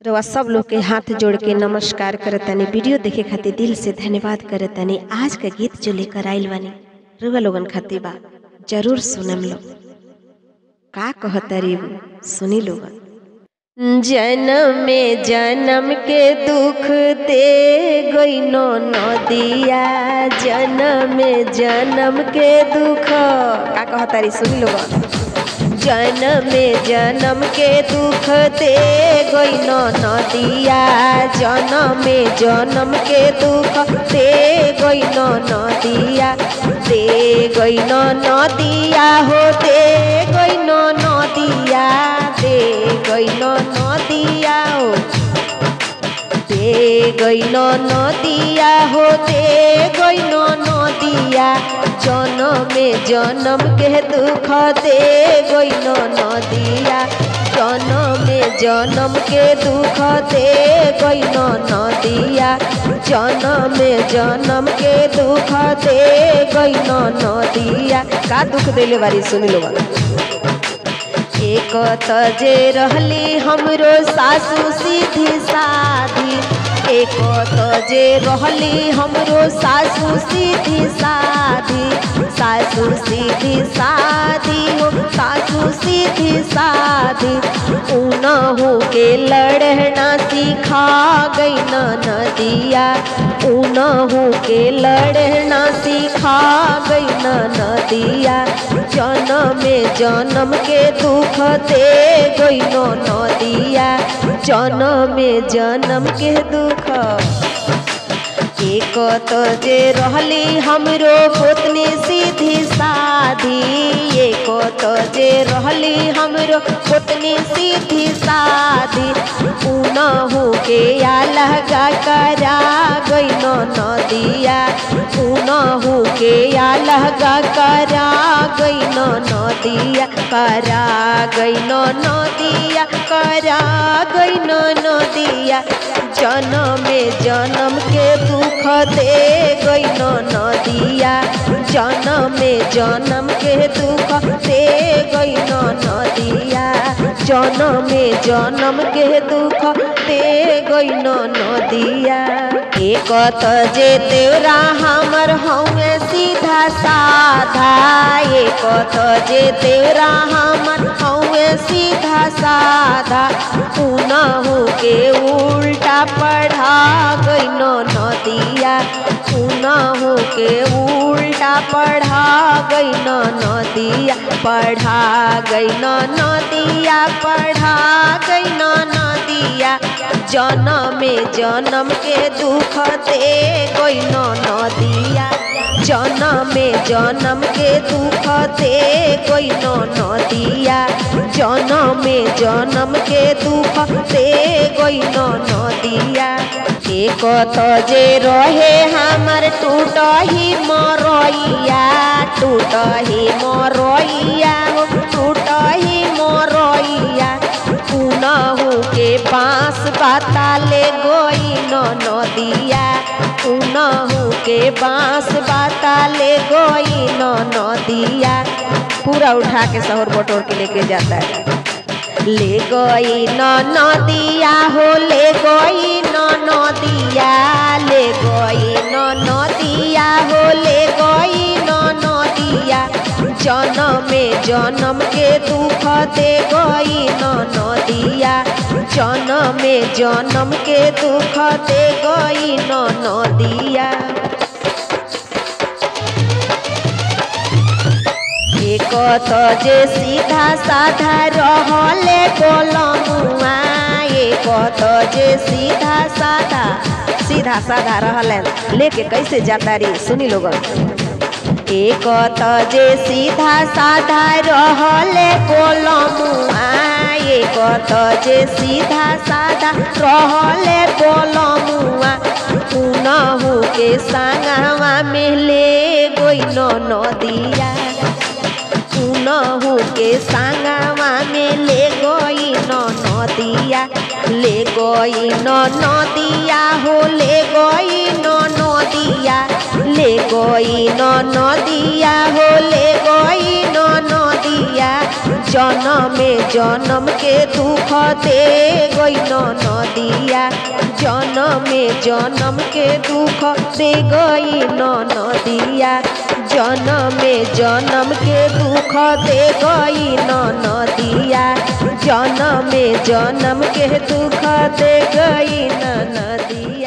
रउआ सब लोग के हाथ जोड़ के नमस्कार करतनी। वीडियो देखे खातिर दिल से धन्यवाद करतनी। आज का गीत जो लेकर आइल बानी रउआ लोगन खातिर बा, जरूर सुनम लो। का कहतरी सुनी लोगन। जन्म में जन्म के दुख दे गइनो नदिया, जन्म में जन्म के दुख। का कहतरी सुनी लोगन। जन्म में जन्म के दुख दे गइनो नदिया, जन्म में जन्म के दुख दे गइनो नदिया, दे गइनो नदिया हो, दे गइनो नदिया, दे गइनो नदिया हो, दे गइनो नदिया हो, दे गइनो नदिया। जन्म में जन्म के दुख दे गइनो नदिया, जन्म में जन्म के दुख दे गइनो नदिया, जन्म में जन्म के दुख दे गइनो नदिया। का दुख देले बारी सुनी लोग। एक तजे रहली हमरो सासू सीधी साधी, एक तजे रहली हमरो सासू सीधी साधी, सासू सीधी साधी हो, सासू सीधी साधी। उनहु के लड़ना सिखा गइल नदिया, उनहु के लड़ना सिखा गइल नदिया। जन्म में जन्म के दुख दे गइनो नदिया, जन्म में जन्म के दुख। एक तजे रहली हमरो गोतनी सीधी साधी, एक तजे रहली हमरो गोतनी सीधी साधी। उनहु के अलगा करा गइनो नदिया, उनहु के अलगा करा गइनो नदिया, करा गइनो नदिया, करा गइनो नदिया। जन्म में जन्म के दुख दे गइनो नदिया, जन्म में जन्म के दुख दे गइनो नदिया, जन्म में जन्म के दुख दे गइनो नदिया। एक तजे तेरा हमर हमें सीधा साधा, एक तजे तेरा हमर हमें सीधा साधा। उनहु के उल्टा पढ़ा गइनो नदिया, उनहु के उल्टा पढ़ा गइनो नदिया, पढ़ा गइनो नदिया, पढ़ा गइनो नदिया। जन्म में जन्म के दुख दे गइनो नदिया, जन्म में जन्म के दुख दे गइनो नदिया, जन्म में जन्म के दुख दे गइनो नदिया। एक तजे रहे हमर टूटही मरइया, टूटही मरइया हो, टूटही मरइया। उनहु के बांस बाता ले गइनो नदिया, उनहु के बांस बाता ले गइनो नदिया। पूरा उठा के शहर बटोर के लेके जाता है। ले गइनो नदिया हो, ले गइनो नदिया, ले गइनो नदिया हो, ले गइनो नदिया। जन्म में जन्म के दुख दे गइनो नदिया, जन्म में जन्म के दुख दे गइनो नदिया। एक तजे सीधा साधा रहले गोलमुआ, एक तजे सीधा साधा, सीधा साधा रहले लेके कैसे जाता रे सुनी लोगन। एक तजे सीधा साधा रहले गोलमुआ, एक तजे सीधा साधा रहले गोलमुआ। उनहु के संगवा में ले गइनो नदिया, उनहु के संगवा में ले गइनो नदिया, ले गइनो नदिया हो, ले गइनो नदिया, ले गइनो नदिया हो, ले गइनो नदिया। जन्म में जन्म के दुख दे गइनो नदिया। में जन्म के दुख दे गई नदिया, जन्म में जन्म के दुख दे गई नदिया, जन्म में जन्म के दुख दे गई नदिया।